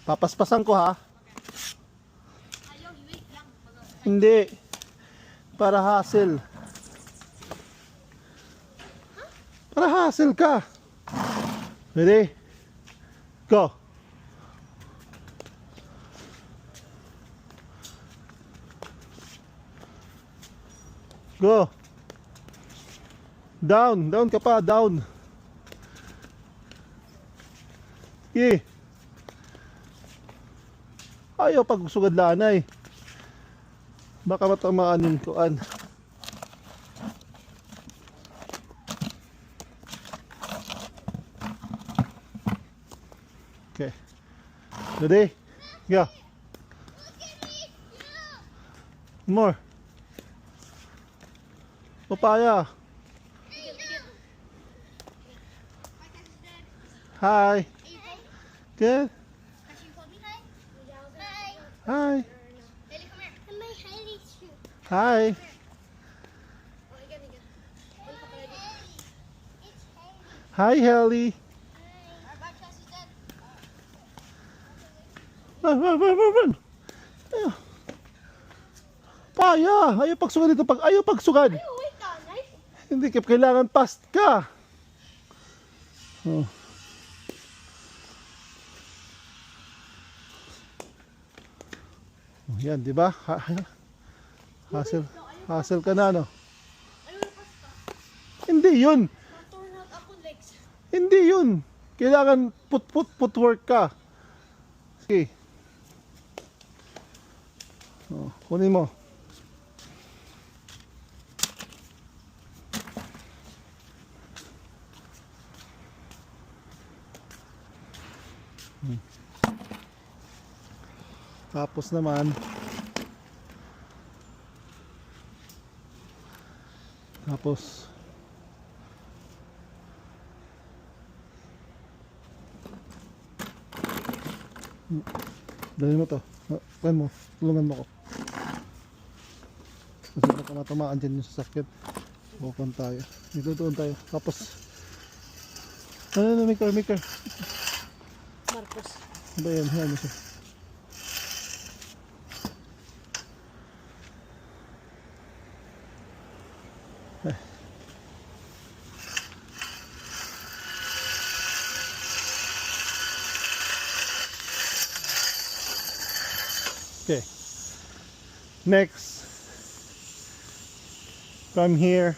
Papaspasan ko ha. Hindi. Para hassle. Para hassle ka. Ready? Go. Go. Down. Down ka pa. Down. Sige. Ayaw pagsugad lanay. Baka matamaan yung kuan. Okay. Ready? Go. More. Papaya. Hi. Good. Hi. Hi. Hi, Helly. Run. Paya, ayaw pagsugad dito pag ayaw pagsugad. Hindi kailangan fast ka. Oh. Oh, yan, di ba? Hassle ka na, no? Hindi yun. Hindi yun. Kailangan footwork ka. Sige. Oh, kunin mo. Tapos naman dali mo to. Kuhan mo, tulungan mo ko. Kasi baka matamaan dyan yung sasakyan. Bukan tayo. Dito doon tayo. Tapos ano, maker. Marcos. Ano ba yan? Yan mo siya. Okay. Next. Come here.